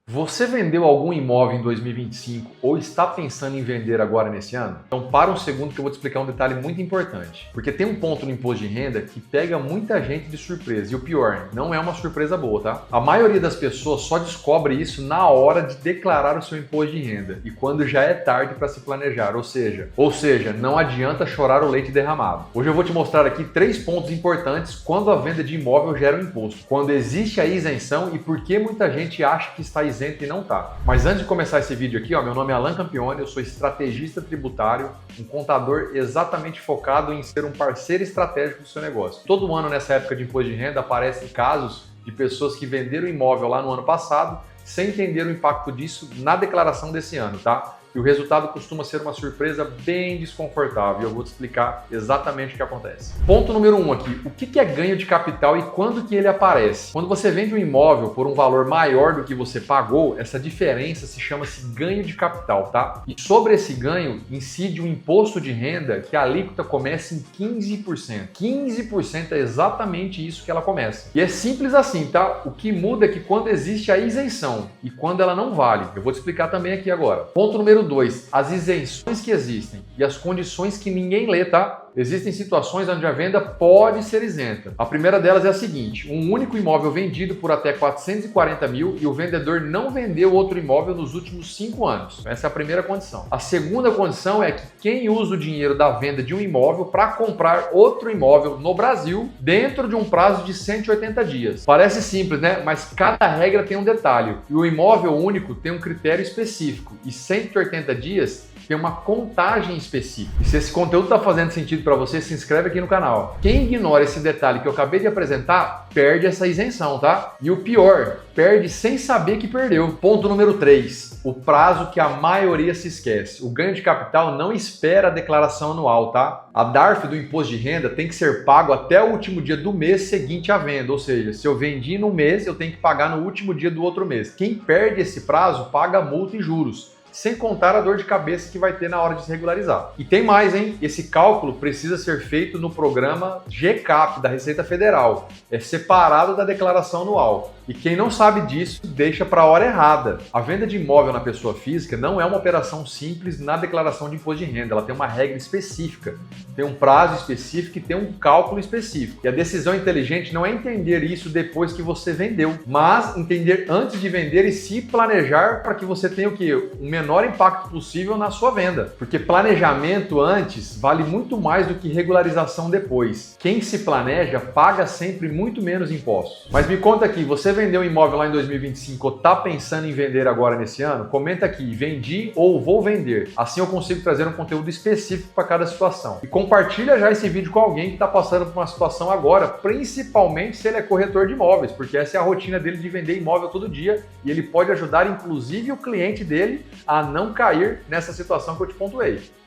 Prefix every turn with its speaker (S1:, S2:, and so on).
S1: Você vendeu algum imóvel em 2025 ou está pensando em vender agora nesse ano? Então para um segundo que eu vou te explicar um detalhe muito importante. Porque tem um ponto no imposto de renda que pega muita gente de surpresa. E o pior, não é uma surpresa boa, tá? A maioria das pessoas só descobre isso na hora de declarar o seu imposto de renda e quando já é tarde para se planejar. Ou seja, não adianta chorar o leite derramado. Hoje eu vou te mostrar aqui 3 pontos importantes quando a venda de imóvel gera um imposto. Quando existe a isenção e por que muita gente acha que está isento e não tá. Mas antes de começar esse vídeo aqui, meu nome é Alan Campione, eu sou estrategista tributário, um contador exatamente focado em ser um parceiro estratégico do seu negócio. Todo ano nessa época de imposto de renda aparecem casos de pessoas que venderam imóvel lá no ano passado sem entender o impacto disso na declaração desse ano, tá? E o resultado costuma ser uma surpresa bem desconfortável. Eu vou te explicar exatamente o que acontece. Ponto número 1 aqui. O que é ganho de capital e quando que ele aparece? Quando você vende um imóvel por um valor maior do que você pagou, essa diferença se chama-se ganho de capital, tá? E sobre esse ganho incide um imposto de renda que a alíquota começa em 15%. 15% é exatamente isso que ela começa. E é simples assim, tá? O que muda é que quando existe a isenção e quando ela não vale. Eu vou te explicar também aqui agora. Ponto número 2, as isenções que existem e as condições que ninguém lê, tá? Existem situações onde a venda pode ser isenta. A primeira delas é a seguinte: um único imóvel vendido por até 440 mil e o vendedor não vendeu outro imóvel nos últimos 5 anos. Essa é a primeira condição. A segunda condição é que quem usa o dinheiro da venda de um imóvel para comprar outro imóvel no Brasil dentro de um prazo de 180 dias. Parece simples, né? Mas cada regra tem um detalhe. E o imóvel único tem um critério específico e 180 dias tem uma contagem específica. E se esse conteúdo está fazendo sentido para você, se inscreve aqui no canal. Quem ignora esse detalhe que eu acabei de apresentar, perde essa isenção, tá? E o pior, perde sem saber que perdeu. Ponto número 3, o prazo que a maioria se esquece. O ganho de capital não espera a declaração anual, tá? A DARF do imposto de renda tem que ser pago até o último dia do mês seguinte à venda. Ou seja, se eu vendi no mês, eu tenho que pagar no último dia do outro mês. Quem perde esse prazo paga multa e juros, sem contar a dor de cabeça que vai ter na hora de se regularizar. E tem mais, hein? Esse cálculo precisa ser feito no programa GCAP da Receita Federal. É separado da declaração anual. E quem não sabe disso, deixa para a hora errada. A venda de imóvel na pessoa física não é uma operação simples na declaração de imposto de renda. Ela tem uma regra específica, tem um prazo específico e tem um cálculo específico. E a decisão inteligente não é entender isso depois que você vendeu, mas entender antes de vender e se planejar para que você tenha o quê? O menor impacto possível na sua venda. Porque planejamento antes vale muito mais do que regularização depois. Quem se planeja paga sempre muito menos impostos. Mas me conta aqui, você vendeu um imóvel lá em 2025 ou tá pensando em vender agora nesse ano? Comenta aqui, vendi ou vou vender. Assim eu consigo trazer um conteúdo específico para cada situação. E compartilha já esse vídeo com alguém que está passando por uma situação agora, principalmente se ele é corretor de imóveis, porque essa é a rotina dele de vender imóvel todo dia e ele pode ajudar inclusive o cliente dele a não cair nessa situação que eu te pontuei.